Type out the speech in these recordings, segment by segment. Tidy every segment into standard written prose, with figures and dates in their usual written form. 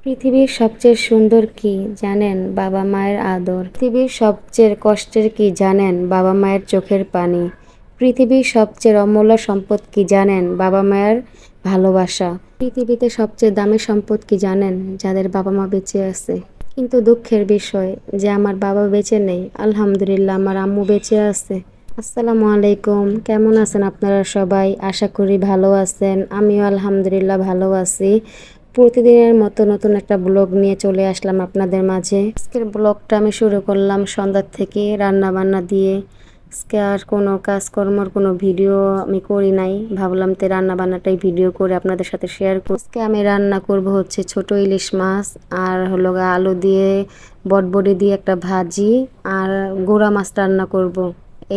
পৃথিবীর সবচেয়ে সুন্দর কি জানেন? বাবা মায়ের আদর। পৃথিবীর সবচেয়ে কষ্টের কি জানেন? বাবা মায়ের চোখের পানি। পৃথিবীর সবচেয়ে অমূল্য সম্পদ কি জানেন? বাবা মায়ের ভালোবাসা। পৃথিবীতে সবচেয়ে দামি সম্পদ কি জানেন? যাদের বাবা মা বেঁচে আছে। কিন্তু দুঃখের বিষয় যে আমার বাবা বেঁচে নেই, আলহামদুলিল্লাহ আমার আম্মু বেঁচে আছে। আসসালামু আলাইকুম, কেমন আছেন আপনারা সবাই? আশা করি ভালো আছেন। আমিও আলহামদুলিল্লাহ ভালো আছি। প্রতিদিনের মতো নতুন একটা ব্লগ নিয়ে চলে আসলাম আপনাদের মাঝে। আজকের ব্লগটা আমি শুরু করলাম সন্ধ্যার থেকে রান্না বান্না দিয়ে। আজকে আর কোনো কাজকর্মর কোনো ভিডিও আমি করি নাই, ভাবলাম তো রান্না বান্নাটাই ভিডিও করে আপনাদের সাথে শেয়ার করি। আজকে আমি রান্না করব হচ্ছে ছোট ইলিশ মাছ আর হলো আলু দিয়ে বটবড়ি দিয়ে একটা ভাজি আর গোড়া মাছ রান্না করব।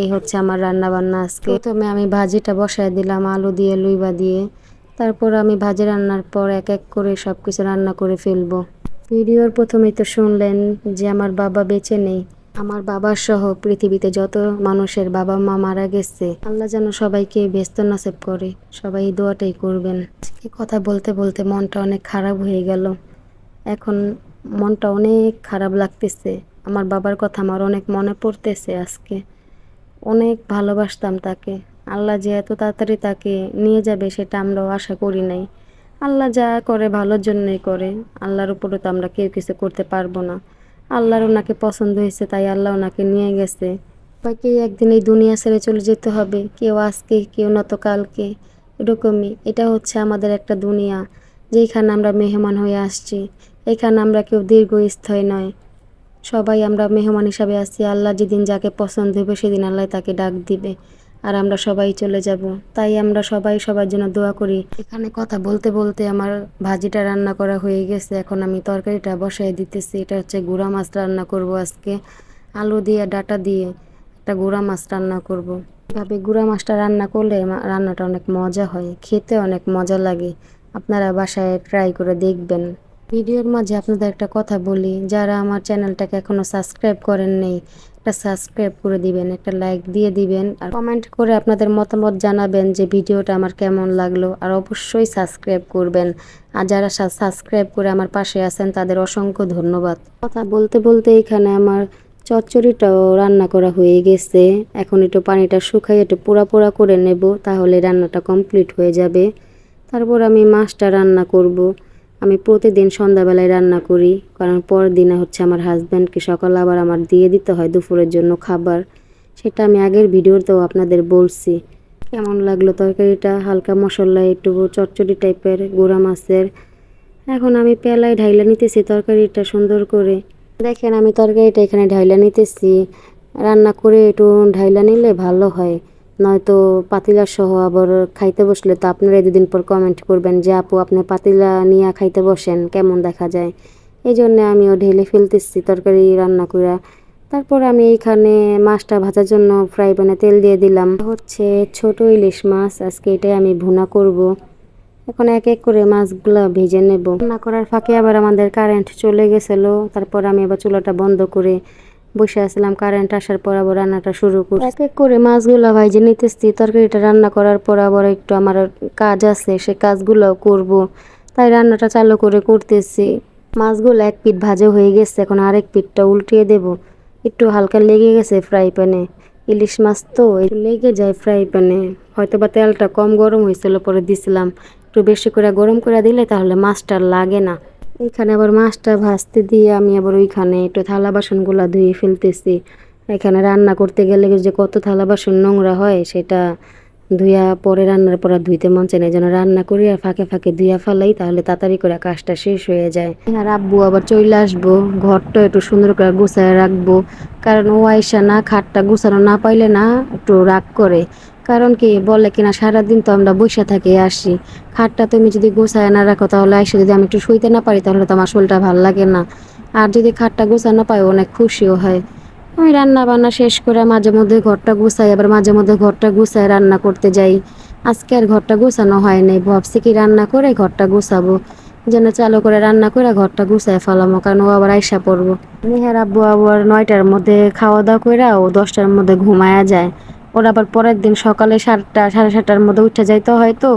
এই হচ্ছে আমার রান্না বান্না আজকে। প্রথমে আমি ভাজিটা বসায় দিলাম আলু দিয়ে লুইবা দিয়ে। তারপর আমি ভাজি রান্নার পর এক এক করে সব কিছু রান্না করে ফেলবো। ভিডিওর প্রথমেই তো শুনলেন যে আমার বাবা বেঁচে নেই। আমার বাবার সহ পৃথিবীতে যত মানুষের বাবা মা মারা গেছে, আল্লাহ যেন সবাইকে ব্যস্ত নসিব করে। সবাই এই দোয়াটাই করবেন। আজকে কথা বলতে বলতে মনটা অনেক খারাপ হয়ে গেল। এখন মনটা অনেক খারাপ লাগতেছে। আমার বাবার কথা আমার অনেক মনে পড়তেছে আজকে। অনেক ভালোবাসতাম তাকে। আল্লাহ যে এত তাড়াতাড়ি তাকে নিয়ে যাবে সেটা আমরাও আশা করি নাই। আল্লাহ যা করে ভালোর জন্যই করে। আল্লাহর উপরে তো আমরা কেউ কিছু করতে পারবো না। আল্লাহর ওনাকে পছন্দ হয়েছে তাই আল্লাহ ওনাকে নিয়ে গেছে। সবাইকেই একদিন এই দুনিয়া ছেড়ে চলে যেতে হবে, কেউ আজকে কেউ নয়তো কালকে। এরকমই, এটা হচ্ছে আমাদের একটা দুনিয়া যেখানে আমরা মেহমান হয়ে আসছি। এখানে আমরা কেউ দীর্ঘস্থায়ী নয়, সবাই আমরা মেহমান হিসাবে আছি। আল্লাহ যেদিন যাকে পছন্দ হবে সেদিন আল্লাহ তাকে ডাক দিবে আর আমরা সবাই চলে যাব। তাই আমরা সবাই সবার জন্য দোয়া করি। এখানে কথা বলতে বলতে আমার ভাজিটা রান্না করা হয়ে গেছে। এখন আমি তরকারিটা বসাই দিতেছি। এটা হচ্ছে গুঁড়া মাছ রান্না করব আজকে। আলু দিয়ে ডাটা দিয়ে একটা গুঁড়া মাছ রান্না করব। এভাবে গুঁড়া মাছটা রান্না করলে রান্নাটা অনেক মজা হয়, খেতে অনেক মজা লাগে। আপনারা বাসায় ট্রাই করে দেখবেন। ভিডিওর মাঝে আপনাদের একটা কথা বলি, যারা আমার চ্যানেলটাকে এখনো সাবস্ক্রাইব করেন নেই, একটা সাবস্ক্রাইব করে দিবেন, একটা লাইক দিয়ে দিবেন আর কমেন্ট করে আপনাদের মতামত জানাবেন যে ভিডিওটা আমার কেমন লাগলো। আর অবশ্যই সাবস্ক্রাইব করবেন। আর যারা সাবস্ক্রাইব করে আমার পাশে আছেন তাদের অসংখ্য ধন্যবাদ। কথা বলতে বলতে এখানে আমার চচ্চড়িটাও রান্না করা হয়ে গেছে। এখন একটু পানিটা শুকাই একটু পোড়া পোড়া করে নেব, তাহলে রান্নাটা কমপ্লিট হয়ে যাবে। তারপর আমি মাছটা রান্না করব। আমি প্রতিদিন সন্ধ্যাবেলায় রান্না করি, কারণ পরের দিনে হচ্ছে আমার হাজব্যান্ডকে সকালে আবার আমার দিয়ে দিতে হয় দুপুরের জন্য খাবার। সেটা আমি আগের ভিডিওতেও আপনাদের বলছি। কেমন লাগলো তরকারিটা? হালকা মশলা একটু চচ্চড়ি টাইপের গুঁড়া মাছের। এখন আমি পেলায় ঢাইলা নিতেছি তরকারিটা সুন্দর করে। দেখেন আমি তরকারিটা এখানে ঢাইলা নিতেছি। রান্না করে একটু ঢাইলা নিলে ভালো হয়, নয়তো পাতিলা সহ আবার খাইতে বসলে তো আপনারা দুদিন পর কমেন্ট করবেন যে আপু আপনি পাতিলা নিয়ে খাইতে বসেন কেমন দেখা যায়। এই জন্য আমিও ঢেলে ফেলতেছি তরকারি রান্না করে। তারপর আমি এইখানে মাছটা ভাজার জন্য ফ্রাই প্যানে তেল দিয়ে দিলাম। হচ্ছে ছোট ইলিশ মাছ, আজকে এটাই আমি ভুনা করব। এখন এক এক করে মাছগুলা ভেজে নেব। রান্না করার ফাঁকে আবার আমাদের কারেন্ট চলে গেছিল। তারপর আমি আবার চুলাটা বন্ধ করে বসে আসলাম। কারেন্ট আসার পর আবার রান্নাটা শুরু করি। এক এক করে মাছগুলা ভেজে নিতেছি। তরকারিটা রান্না করার পর আবার একটু আমার কাজ আছে, সে কাজগুলোও করব, তাই রান্নাটা চালু করে করতেছি। মাছগুলো এক পিঠ ভাজা হয়ে গেছে, এখন আরেক পিঠটা উল্টিয়ে দেব। একটু হালকা লেগে গেছে ফ্রাই প্যানে, ইলিশ মাছ তো একটু লেগে যায় ফ্রাই প্যানে। হয়তো বা তেলটা কম গরম হয়েছিল, পরে দিছিলাম। একটু বেশি করে গরম করে দিলে তাহলে মাছটা লাগে না। এখানে আবার মাছটা ভাজতে দিয়ে আমি আবার ওইখানে একটু থালা বাসনগুলো ধুয়ে ফেলতেছি। এখানে রান্না করতে গেলে যে কত থালা বাসন নোংরা হয়, সেটা ধুইয়া পরে রান্নার পর আর ধুইতে মন চায় না। যেন রান্না করি আর ফাঁকে ফাঁকে ধুইয়া ফেলাই, তাহলে তাড়াতাড়ি করে কাজটা শেষ হয়ে যায়। আর আব্বু আবার চলে আসবো, ঘরটা একটু সুন্দর করে গুছায় রাখবো। কারণ ও আইসা না খাটটা গুছানো না পাইলে না একটু রাগ করে। কারণ কি বলে কিনা সারাদিন তো আমরা বসে থাকি আসি, খাটটা তুমি যদি গোছায় না রাখো তাহলে আইসা যদি আমি একটু শুইতে না পারি তাহলে তো আমার শরীরটা ভালো লাগে না। আর যদি খাটটা গোছানো পাই অনেক খুশিও হয়। আমি রান্না বান্না শেষ করে মাঝে মধ্যে ঘরটা গুছাই, আবার মাঝে মধ্যে ঘরটা গুছাই রান্না করতে যাই। আজকে আর ঘরটা গুছানো হয় নাই, ভাবছি কি রান্না করে ঘরটা গুছাবো, যেন চালু করে রান্না করে ঘরটা গুছাই ফেলামো, কারণ ও আবার আইসা পড়বো। নিহার আব্বু আবার 9টার মধ্যে খাওয়া দাওয়া করে ও 10টার মধ্যে ঘুমায়া যায়। ওর আবার পরের দিন সকালে 7টা 7:30টার মধ্যে উঠে যাইতে হয়, তো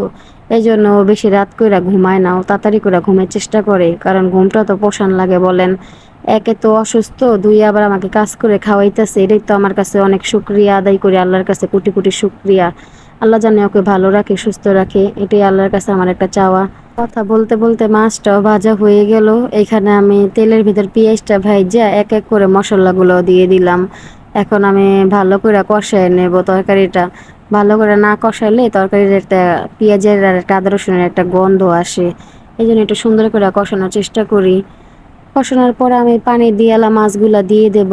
এই জন্য ও বেশি রাত কইরা ঘুমায় না, ও তাড়াতাড়ি করে ঘুমের চেষ্টা করে, কারণ ঘুমটা তো পোষণ লাগে বলেন। একে তো অসুস্থ, দুই আবার আমাকে কাজ করে খাওয়াইতেছে, এটাই তো আমার কাছে অনেক শুকরিয়া আদায় করি আল্লাহর কাছে, কোটি কোটি শুকরিয়া। আল্লাহ জানে ওকে ভালো রাখে, সুস্থ রাখে, এটাই আল্লাহর কাছে আমার একটা চাওয়া। কথা বলতে বলতে মাছটাও ভাজা হয়ে গেল। এখানে আমি তেলের ভিতর পেঁয়াজটা ভাইজা এক এক করে মশলাগুলো দিয়ে দিলাম। এখন আমি ভালো করে কষায় নেব তরকারিটা। ভালো করে না কষাইলে তরকারির একটা পেঁয়াজের আর একটা আদা রসুনের একটা গন্ধ আসে। এই জন্য একটু সুন্দর করে কষানোর চেষ্টা করি। কষানোর পরে আমি পানি দিয়ে মাছগুলা দিয়ে দেব।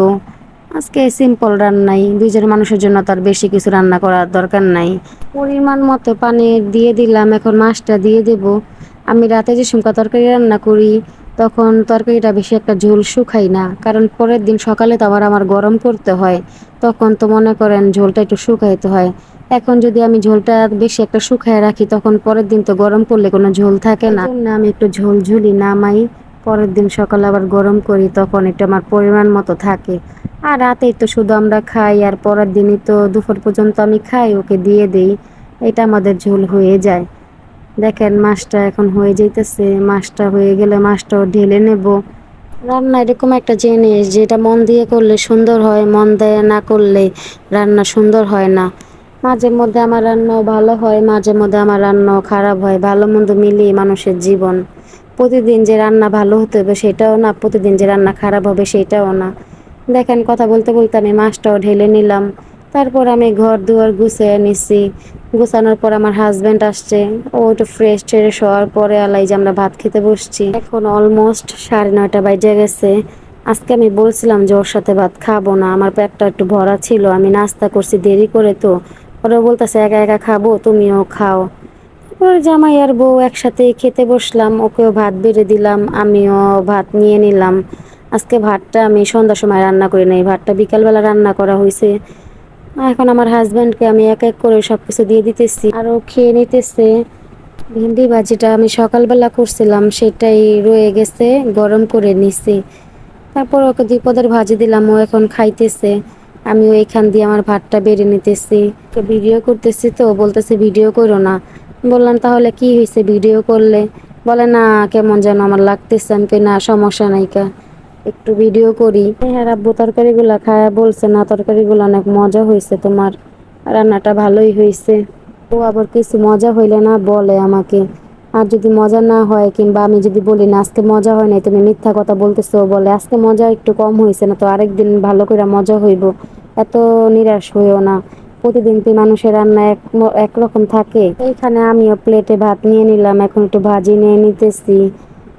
আজকে সিম্পল রান্নাই, দুইজন মানুষের জন্য তার বেশি কিছু রান্না করার দরকার নাই। পরিমাণ মতো পানি দিয়ে দিলাম, এখন মাছটা দিয়ে দেব। আমি রাতে যে শুমকা তরকারি রান্না করি তখন তরকারিটা বেশি একটা ঝোল শুকাই না, কারণ পরের দিন সকালে তো আবার আমার গরম করতে হয়, তখন তো মনে করেন ঝোলটা একটু শুকাইতে হয়। এখন যদি আমি ঝোলটা বেশি একটা শুকায় রাখি তখন পরের দিন তো গরম করলে কোনো ঝোল থাকে না, এজন্য আমি একটু ঝোল ঝুলি নামাই, পরের দিন সকালে আবার গরম করি, তখন একটু আমার পরিমাণ মতো থাকে। আর রাতেই তো শুধু আমরা খাই, আর পরের দিনই তো দুপুর পর্যন্ত আমি খাই, ওকে দিয়ে দেই, এটা আমাদের ঝোল হয়ে যায়। দেখেন মাছটা এখন হয়ে যাইতেছে, মাছটা হয়ে গেলে মাছটাও ঢেলে নেব। রান্না এরকম একটা জিনিস যেটা মন দিয়ে করলে সুন্দর হয়, মন দিয়ে না করলে রান্না সুন্দর হয় না। মাঝে মধ্যে আমার রান্নাও ভালো হয়, মাঝে মধ্যে আমার রান্নাও খারাপ হয়, ভালো মন্দ মিলিয়ে মানুষের জীবন। প্রতিদিন যে রান্না ভালো হতে হবে সেটাও না, প্রতিদিন যে রান্না খারাপ হবে সেটাও না। দেখেন কথা বলতে বলতে আমি মাছটাও ঢেলে নিলাম। তারপর আমি ঘর দুয়ার গুছিয়ে নিছি। গোছানোর পর আমার হাজব্যান্ড আসছে, ও একটু ফ্রেশ ট্রেশ হওয়ার পরে আলাই যে আমরা ভাত খেতে বসছি। এখন অলমোস্ট 9:30 বাজে গেছে। আজকে আমি বলছিলাম যে ওর সাথে ভাত খাবো না, আমার পেটটা একটু ভরা ছিল, আমি নাস্তা করছি দেরি করে, তো ওরা বলতেছে একা একা খাবো, তুমিও খাও। ওর জামাই আর বউ একসাথে খেতে বসলাম, ওকেও ভাত বেড়ে দিলাম, আমিও ভাত নিয়ে নিলাম। আজকে ভাতটা আমি সন্ধ্যার সময় রান্না করি নাই, ভাতটা বিকালবেলা রান্না করা হয়েছে। এখন আমার হাজব্যান্ডকে আমি এক এক করে সব কিছু দিয়ে দিতেছি আর ও খেয়ে নিতেছে। ভেন্ডি ভাজিটা আমি সকালবেলা করছিলাম, সেটাই রয়ে গেছে, গরম করে নিছি। তারপর ওকে 2 পদের ভাজি দিলাম, ও এখন খাইতেছে। আমি ওইখান দিয়ে আমার ভাতটা বেড়ে নিতেছি। ভিডিও করতেছি তো বলতেছে ভিডিও করো না। বললাম তাহলে কি হয়েছে ভিডিও করলে? বলে না কেমন যেন আমার লাগতেছে। আমি কই না সমস্যা নাই, কা একটু ভিডিও করি। হ্যাঁ আব্বু তরকারিগুলা খায়া বলছে না তরকারিগুলো অনেক মজা হয়েছে, তোমার রান্নাটা ভালোই হয়েছে। ও আবার কিছু মজা হইলে না বলে আমাকে, আর যদি মজা না হয় কিংবা আমি যদি বলি না আজকে মজা হয় নাই, তুমি মিথ্যা কথা বলতেছো, বলে আজকে মজা একটু কম হয়েছে না তো আরেকদিন ভালো করে মজা হইব। এত নিরাশ হইও না, প্রতিদিন তো মানুষের রান্না একরকম থাকে। এইখানে আমিও প্লেটে ভাত নিয়ে নিলাম, এখন একটু ভাজি নিয়ে নিতেছি।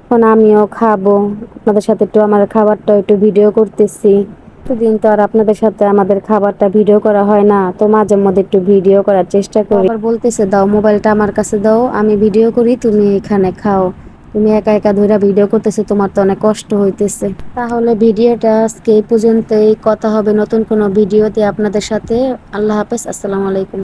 এখন আমিও খাবো, আপনাদের সাথে একটু আমার খাবারটা একটু ভিডিও করতেছি। প্রতিদিন তো আর আপনাদের সাথে আমাদের খাবারটা ভিডিও করা হয় না, তো মাঝে মধ্যে একটু ভিডিও করার চেষ্টা করি। আবার বলতেছে দাও মোবাইলটা আমার কাছে দাও, আমি ভিডিও করি, তুমি এখানে খাও। তুমি একা একা ধইরা ভিডিও করতেছে, তোমার তো অনেক কষ্ট হইতেছে। তাহলে ভিডিওটা আজকে এই পর্যন্তই, কথা হবে নতুন কোনো ভিডিওতে আপনাদের সাথে। আল্লাহ হাফেজ, আসসালামু আলাইকুম।